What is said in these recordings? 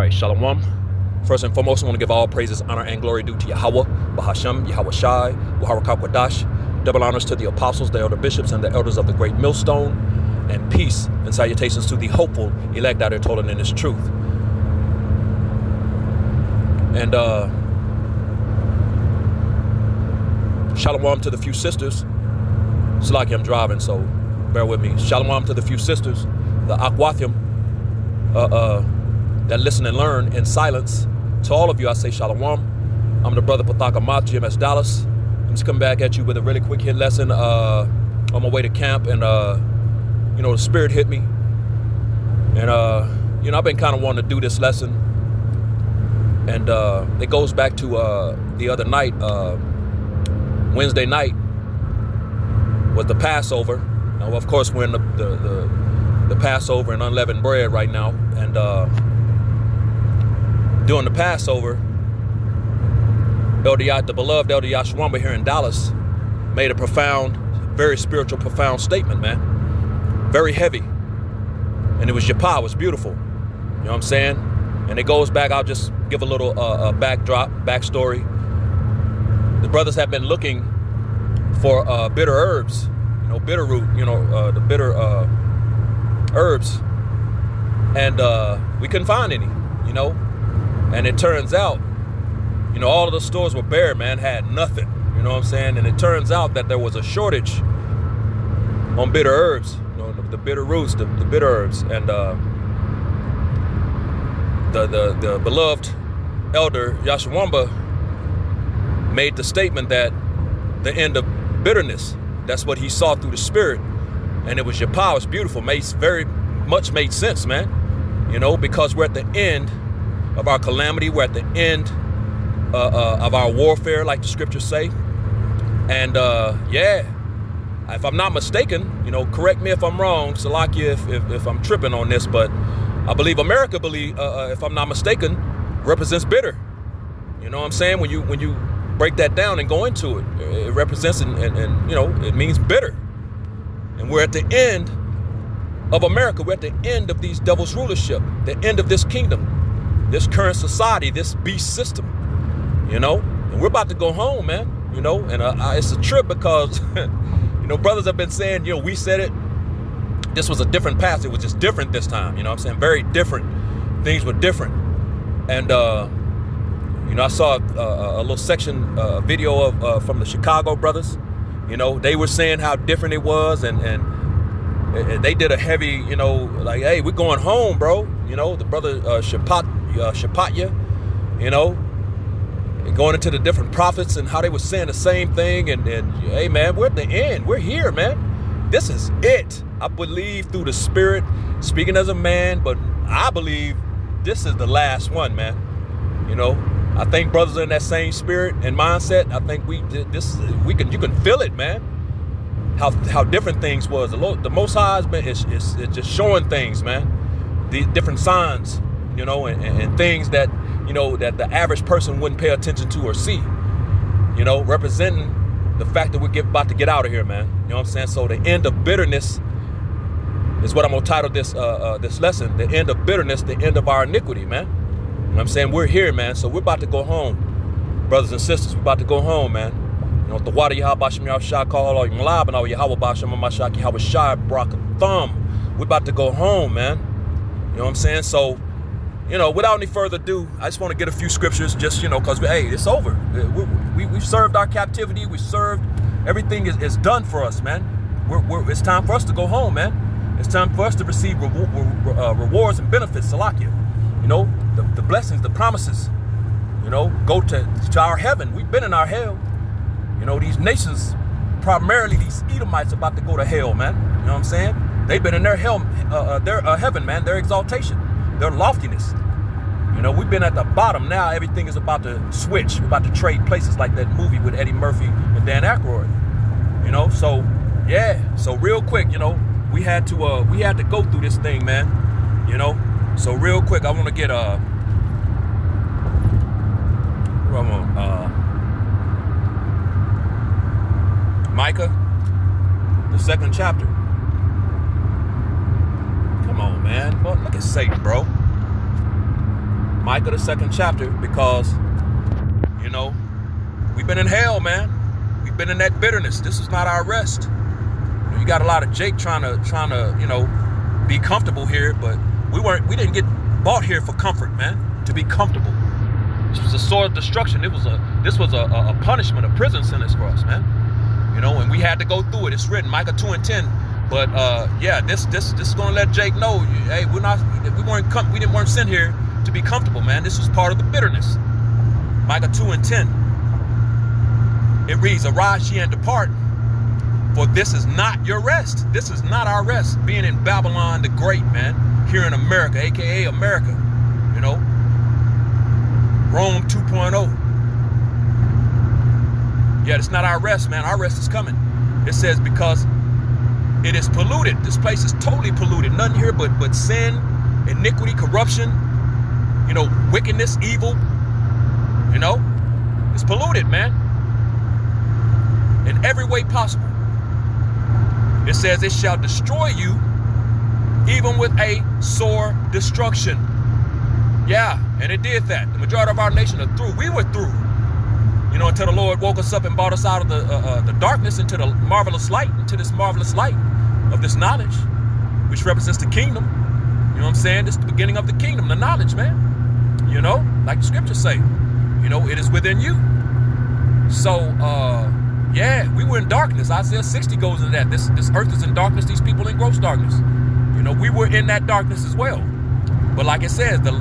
right, Shalom. First and foremost, I want to give all praises, honor, and glory due to Yahweh, Bahashem, Yahweh Shai, Waharakah Kwadash. Double honors to the apostles, the elder bishops, and the elders of the great millstone. And peace and salutations to the hopeful elect out there toiling in this truth. And Shalom to the few sisters. It's like I'm driving, so bear with me. Shalom to the few sisters, the Akwathim, that listen and learn in silence. To all of you, I say Shalom. I'm the brother Pathaka Math, GMS Dallas. I'm just coming back at you with a really quick hit lesson on my way to camp. And, you know, the spirit hit me. And, you know, I've been kind of wanting to do this lesson. And it goes back to the other night, Wednesday night was the Passover. Now, of course, we're in the Passover and unleavened bread right now. And during the Passover, the beloved Elder Yashwamba here in Dallas made a profound, very spiritual, profound statement, man. Very heavy. And it was Yapah. It was beautiful. You know what I'm saying? And it goes back, I'll just give a little backstory. The brothers have been looking for bitter herbs, you know, bitter root, you know, the bitter herbs. And we couldn't find any, you know. And it turns out, you know, all of the stores were bare, man, had nothing, you know what I'm saying? And it turns out that there was a shortage on bitter herbs, you know, the bitter roots, the bitter herbs. And the beloved elder Yashwamba made the statement that the end of bitterness, that's what he saw through the spirit. And it was Yapah. It was beautiful, very much made sense, man. You know, because we're at the end of our calamity. We're at the end of our warfare, like the scriptures say. And yeah, if I'm not mistaken, you know, correct me if I'm wrong, Salakia, if I'm tripping on this, but I believe America, if I'm not mistaken, represents bitter. You know what I'm saying? When you break that down and go into it, it represents and you know, it means bitter. And we're at the end of America. We're at the end of these devils' rulership, the end of this kingdom, this current society, this beast system, you know. And we're about to go home, man, you know. And it's a trip because, you know, brothers have been saying, you know, we said it. This was a different past. It was just different this time. You know what I'm saying? Very different. Things were different. And, you know, I saw a little section, video of from the Chicago brothers. You know, they were saying how different it was. And they did a heavy, you know, like, hey, we're going home, bro. You know, the brother Shapatya, you know, and going into the different prophets and how they were saying the same thing. And hey, man, we're at the end. We're here, man. This is it. I believe through the spirit, speaking as a man, but I believe this is the last one, man. You know, I think brothers are in that same spirit and mindset. I think you can feel it, man. How different things was. The Most High is just showing things, man. The different signs, you know, and things that, you know, that the average person wouldn't pay attention to or see. You know, representing the fact that we're about to get out of here, man. You know what I'm saying? So the end of bitterness is what I'm gonna title this this lesson. The end of bitterness, the end of our iniquity, man. You know what I'm saying? We're here, man. So we're about to go home. Brothers and sisters, we're about to go home, man. You know, the water Yahweh Bashem Yahweh call all Malab and all Yahweh Bashem Mashaki Yahweh Shai Brak Thumb. We're about to go home, man. You know what I'm saying? So, you know, without any further ado, I just want to get a few scriptures, just, you know, because hey, it's over. We've served our captivity. We served. Everything is done for us, man. It's time for us to go home, man. It's time for us to receive rewards and benefits, Salakia. You know, the blessings, the promises. You know, go to our heaven. We've been in our hell. You know, these nations, primarily these Edomites, about to go to hell, man. You know what I'm saying? They've been in their hell, their heaven, man, their exaltation, their loftiness. You know, we've been at the bottom. Now everything is about to switch. We're about to trade places, like that movie with Eddie Murphy and Dan Aykroyd. You know, so yeah. So real quick, you know, we had to go through this thing, man. You know, so real quick, I want to get Micah, the 2nd chapter. Come on, man. Well, look at Satan, bro. Micah, the 2nd chapter, because, you know, we've been in hell, man. We've been in that bitterness. This is not our rest. You got a lot of Jake trying to, you know, be comfortable here, but we didn't get bought here for comfort, man, to be comfortable. This was a sword of destruction. This was a punishment, a prison sentence for us, man. You know, and we had to go through it. It's written, Micah 2:10. But yeah, this is gonna let Jake know, hey, we weren't sent here to be comfortable, man. This was part of the bitterness. Micah 2:10. It reads, "Arise ye and depart, for this is not your rest." This is not our rest. Being in Babylon the Great, man, here in America, aka America, you know, Rome 2.0. Yeah, it's not our rest, man. Our rest is coming. It says, because it is polluted. This place is totally polluted. Nothing here but sin, iniquity, corruption, you know, wickedness, evil. You know, it's polluted, man, in every way possible. It says it shall destroy you, even with a sore destruction. Yeah, and it did that. The majority of our nation are through. We were through. You know, until the Lord woke us up and brought us out of the darkness into the marvelous light, into this marvelous light of this knowledge, which represents the kingdom. You know what I'm saying? This is the beginning of the kingdom, the knowledge, man. You know, like the scriptures say, you know, it is within you. So, yeah, we were in darkness. Isaiah 60 goes into that. This earth is in darkness. These people in gross darkness. You know, we were in that darkness as well. But like it says, the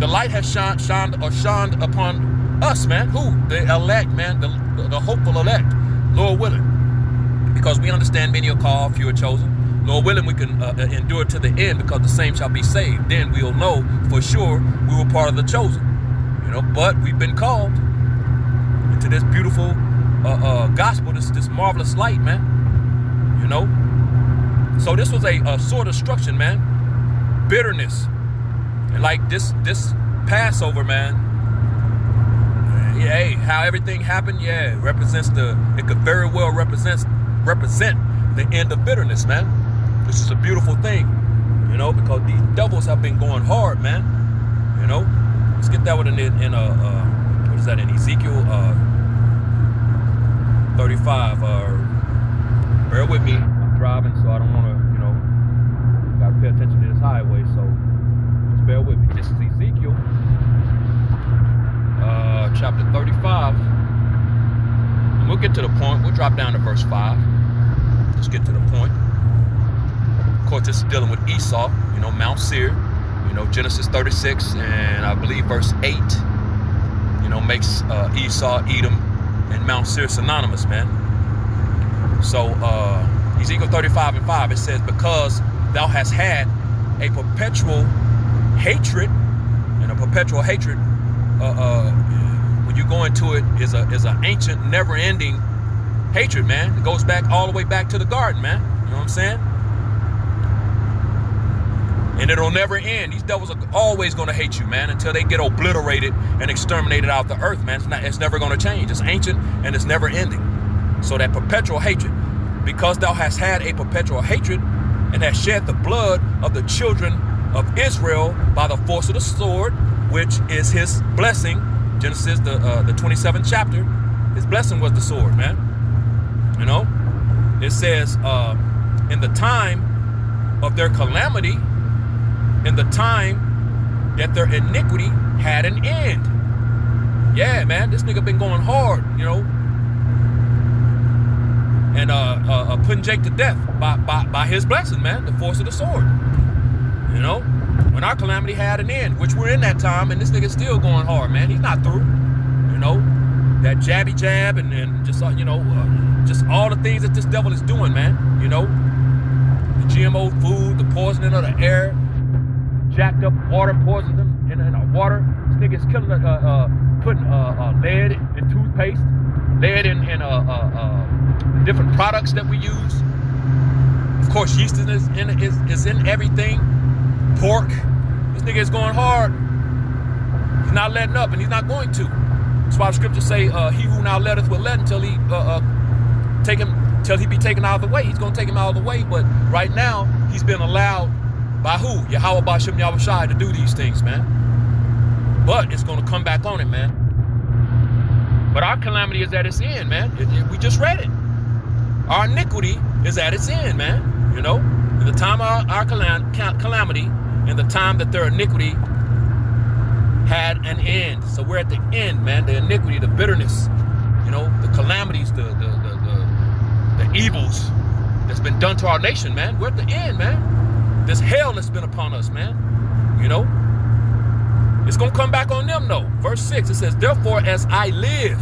light has shone upon us, man. Who? The elect, man. The hopeful elect. Lord willing. Because we understand many are called, few are chosen. Lord willing, we can endure to the end, because the same shall be saved. Then we'll know for sure we were part of the chosen. You know, but we've been called into this beautiful gospel, this marvelous light, man. You know. So this was a sore destruction, man. Bitterness. And like this Passover, man. Yeah, hey, how everything happened, yeah, it could very well represent the end of bitterness, man. This is a beautiful thing, you know, because these devils have been going hard, man. You know, let's get that one in what is that, in Ezekiel 35. Bear with me, I'm driving, so I don't want to, you know, gotta pay attention to this highway, so just bear with me. This is Ezekiel chapter 35. And we'll get to the point. We'll drop down to verse 5. Just get to the point. Of course, this is dealing with Esau, you know, Mount Seir. You know, Genesis 36 and I believe verse 8, you know, makes Esau, Edom, and Mount Seir synonymous, man. So Ezekiel 35:5, it says, because thou hast had a perpetual hatred, and a perpetual hatred, when you go into it, is an ancient, never-ending hatred, man. It goes back all the way back to the garden, man. You know what I'm saying? And it'll never end. These devils are always going to hate you, man, until they get obliterated and exterminated out the earth, man. It's never going to change. It's ancient and it's never ending. So that perpetual hatred, because thou hast had a perpetual hatred and hast shed the blood of the children of Israel by the force of the sword, which is his blessing. Genesis, the 27th chapter, his blessing was the sword, man. You know, it says, in the time of their calamity, in the time that their iniquity had an end. Yeah, man, this nigga been going hard, you know, and putting Jake to death by his blessing, man, the force of the sword. You know, when our calamity had an end, which we're in that time, and this nigga's still going hard, man. He's not through. You know, that jabby jab and just, you know, just all the things that this devil is doing, man. You know, the GMO food, the poisoning of the air, jacked up water, poisons in our water. This nigga's killing, putting lead in toothpaste, lead in different products that we use. Of course, yeast is in everything. Pork. This nigga is going hard. He's not letting up, and he's not going to. That's why the scriptures say, he who now letteth will let until he be taken out of the way. He's going to take him out of the way, but right now he's been allowed By who? Yahweh Ba'Shem Yahushai to do these things, man. But it's going to come back on it, man. But our calamity is at its end, man. We just read it. Our iniquity is at its end, man. You know, in the time of our calamity, in the time that their iniquity had an end. So we're at the end, man. The iniquity, the bitterness, you know, the calamities, the evils that's been done to our nation, man. We're at the end, man. This hell that's been upon us, man. You know, it's going to come back on them, though. Verse 6, it says, therefore, as I live,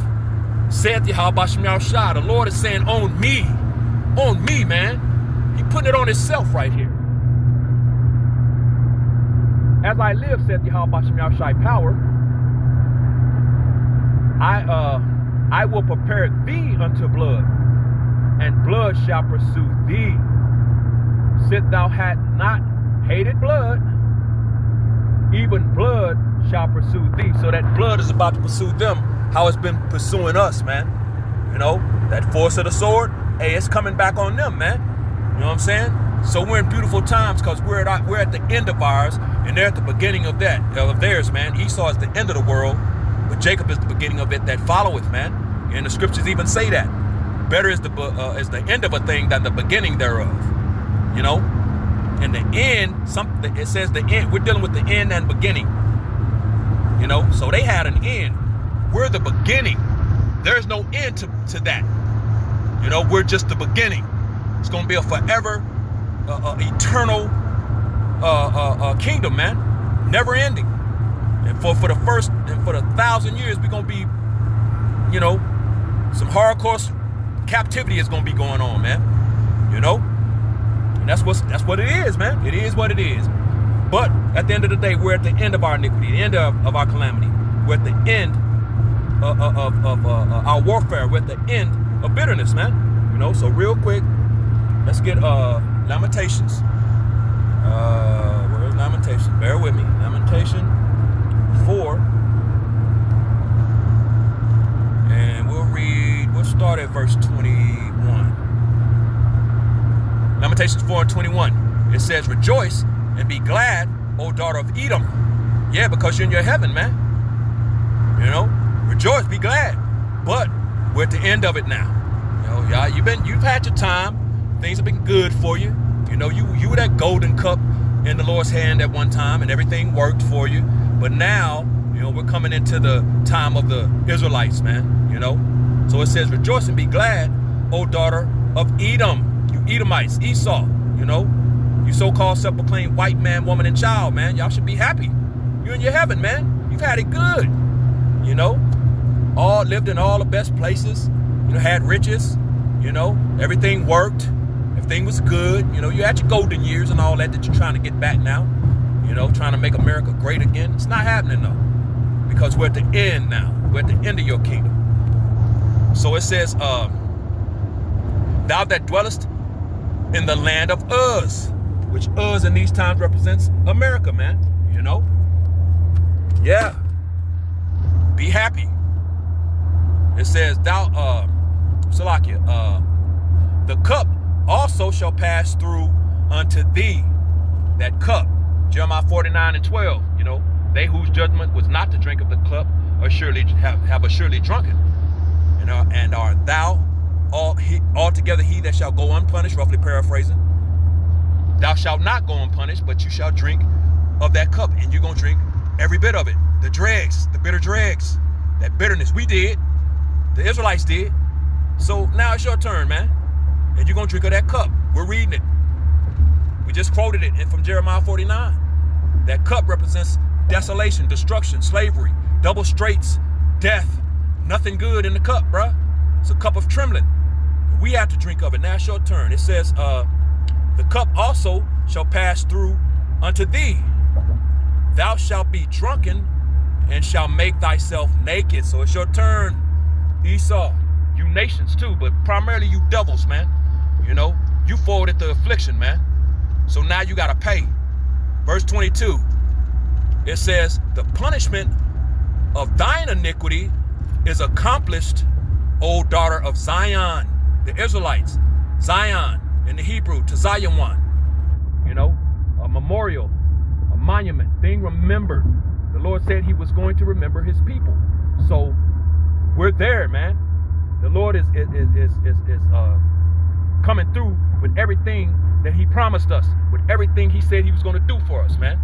saith Yahweh Ba'Shem Yahushai, the Lord is saying, on me, man. He putting it on himself right here. As I live, saith Yahweh Ba'Shem Yahushai, power, I will prepare thee unto blood, and blood shall pursue thee. Sith thou hast not hated blood, even blood shall pursue thee. So that blood is about to pursue them, how it's been pursuing us, man. You know, that force of the sword, hey, it's coming back on them, man. You know what I'm saying? So we're in beautiful times because we're at the end of ours, and they're at the beginning of theirs, man. Esau is the end of the world, but Jacob is the beginning of it that followeth, man. And the scriptures even say that. Better is the end of a thing than the beginning thereof. You know? In the end, it says the end. We're dealing with the end and beginning. You know? So they had an end. We're the beginning. There's no end to that. You know? We're just the beginning. It's going to be a forever, eternal kingdom, man. Never ending. And for the 1,000 years, we're going to be, you know, some hardcore captivity is going to be going on, man. You know? And that's what it is, man. It is what it is. But at the end of the day, we're at the end of our iniquity, the end of our calamity. We're at the end of our warfare. We're at the end of bitterness, man. You know, so real quick, let's get Lamentations. Where's Lamentation? Bear with me. Lamentation 4. And we'll start at verse 21. Lamentations 4:21. It says, rejoice and be glad, O daughter of Edom. Yeah, because you're in your heaven, man. You know, rejoice, be glad. But we're at the end of it now. You know, y'all, you've had your time. Things have been good for you. You know, you were that golden cup in the Lord's hand at one time, and everything worked for you. But now, you know, we're coming into the time of the Israelites, man. You know, so it says, rejoice and be glad, O daughter of Edom. You Edomites, Esau, you know, you so-called self-proclaimed white man, woman, and child, man. Y'all should be happy. You're in your heaven, man. You've had it good. You know, all lived in all the best places. You know, had riches. You know, everything worked. Everything was good. You know, you had your golden years and all that you're trying to get back now. You know, trying to make America great again. It's not happening, though, because we're at the end now. We're at the end of your kingdom. So it says, thou that dwellest in the land of Uz, which Uz in these times represents America, man. You know? Yeah. Be happy. It says, thou, Salakia, the cup also shall pass through unto thee. That cup. Jeremiah 49:12. You know, they whose judgment was not to drink of the cup are surely have assuredly drunken. And are thou altogether he that shall go unpunished, roughly paraphrasing. Thou shalt not go unpunished, but you shall drink of that cup, and you're going to drink every bit of it. The dregs, the bitter dregs, that bitterness. We did. The Israelites did. So now it's your turn, man. And you're going to drink of that cup. We're reading it. We just quoted it from Jeremiah 49. That cup represents desolation, destruction, slavery, double straights, death. Nothing good in the cup, bruh. It's a cup of trembling. We have to drink of it. Now it's your turn. It says, the cup also shall pass through unto thee. Thou shalt be drunken and shall make thyself naked. So it's your turn, Esau. You nations too, but primarily you devils, man. You know, you forwarded the affliction, man. So now you got to pay. Verse 22, it says, the punishment of thine iniquity is accomplished, O daughter of Zion. The Israelites, Zion in the Hebrew, to Zion, you know, a memorial. being remembered. The Lord said he was going to remember his people. So we're there, man. The Lord is coming through with everything that he promised us, with everything he said he was going to do for us, man.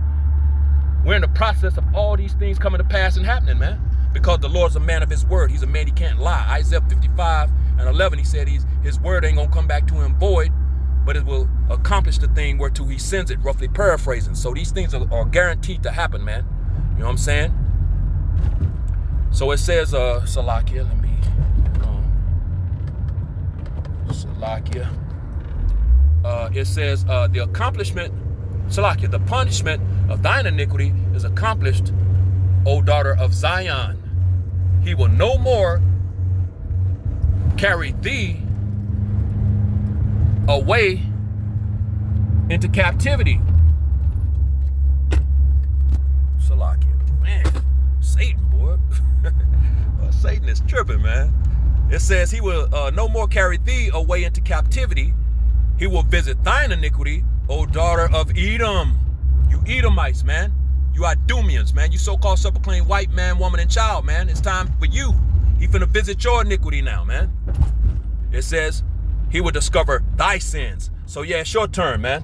We're in the process of all these things coming to pass and happening, man, because the Lord's a man of his word. He's a man he can't lie. Isaiah 55:11, he said his word ain't going to come back to him void, but it will accomplish the thing whereto he sends it, roughly paraphrasing. So these things are guaranteed to happen, man. You know what I'm saying? So it says, Salakia, let me, Salakia. It says, the accomplishment, Salakia, the punishment of thine iniquity is accomplished, O daughter of Zion. He will no more carry thee away into captivity. Salakia, man, Satan, boy. Satan is tripping, man. It says he will no more carry thee away into captivity. He will visit thine iniquity, O daughter of Edom. You Edomites, man. You Idumeans, man. You so-called self-proclaimed white man, woman, and child, man. It's time for you. He finna visit your iniquity now, man. It says he will discover thy sins. So yeah, it's your turn, man.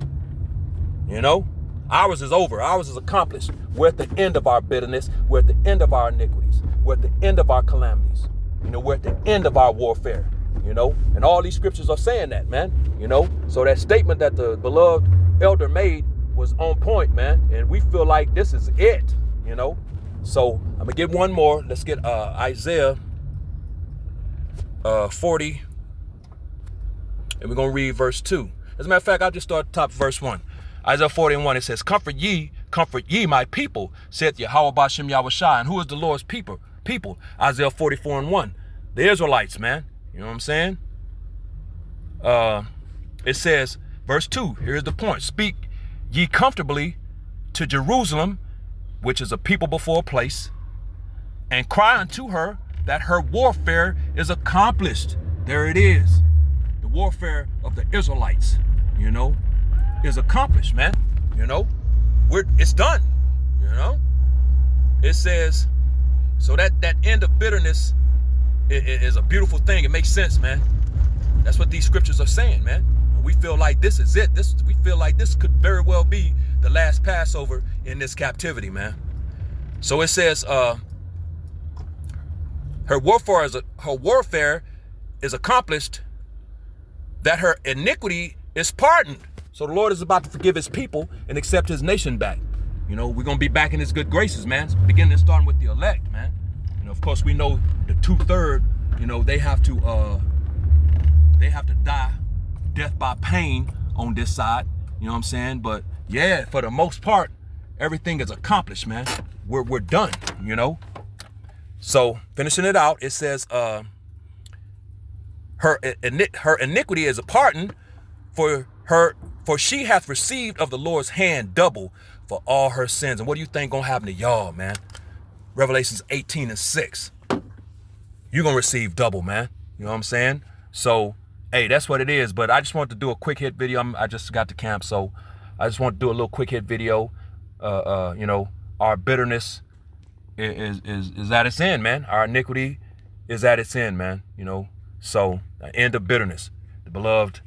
You know, ours is over. Ours is accomplished. We're at the end of our bitterness. We're at the end of our iniquities. We're at the end of our calamities. You know, we're at the end of our warfare. You know, and all these scriptures are saying that, man. You know, so that statement that the beloved elder made was on point, man. And we feel like this is it, you know. So I'm gonna get one more. Let's get Isaiah 40, and we're gonna read verse 2. As a matter of fact, I'll just start top of verse 1. Isaiah 40:1, it says, comfort ye, my people, saith Yahweh Bashem Yahushua. And who is the Lord's people? Isaiah 44:1. The Israelites, man. You know what I'm saying? It says, verse 2, here's the point. Speak ye comfortably to Jerusalem, which is a people before a place, and cry unto her that her warfare is accomplished. There it is. The warfare of the Israelites, you know, is accomplished, man. You know, it's done, you know. It says, so that end of bitterness is a beautiful thing. It makes sense, man. That's what these scriptures are saying, man. We feel like this is it. We feel like this could very well be the last Passover in this captivity, man. So it says, her warfare is accomplished, that her iniquity is pardoned. So the Lord is about to forgive his people and accept his nation back. You know, we're gonna be back in his good graces, man. Beginning and starting with the elect, man. You know, of course, we know the 2/3, you know, they have to die death by pain on this side. You know what I'm saying? But yeah, for the most part, everything is accomplished, man. We're done, you know. So finishing it out, it says, her iniquity is a pardon for she hath received of the Lord's hand double for all her sins. And what do you think gonna happen to y'all, man? Revelations 18:6. You're gonna receive double, man. You know what I'm saying? So, hey, that's what it is. But I just wanted to do a quick hit video. I just got to camp, so I just want to do a little quick hit video. You know, our bitterness is at its end, man. Our iniquity is at its end, man. You know, so end of bitterness. The beloved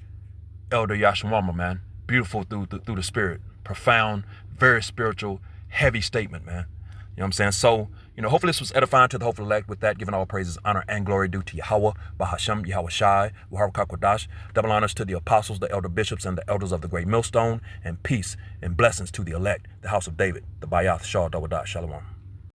elder Yashawama, man. Beautiful through the spirit. Profound, very spiritual, heavy statement, man. You know what I'm saying? So, you know, hopefully this was edifying to the hopeful elect. With that, giving all praises, honor, and glory due to Yahweh, Bahashem, Yahweh Shai, Wahar Kakwadash. Double honors to the apostles, the elder bishops, and the elders of the great millstone, and peace and blessings to the elect, the house of David, the Bayath, Shah, Dawadah, Shalom.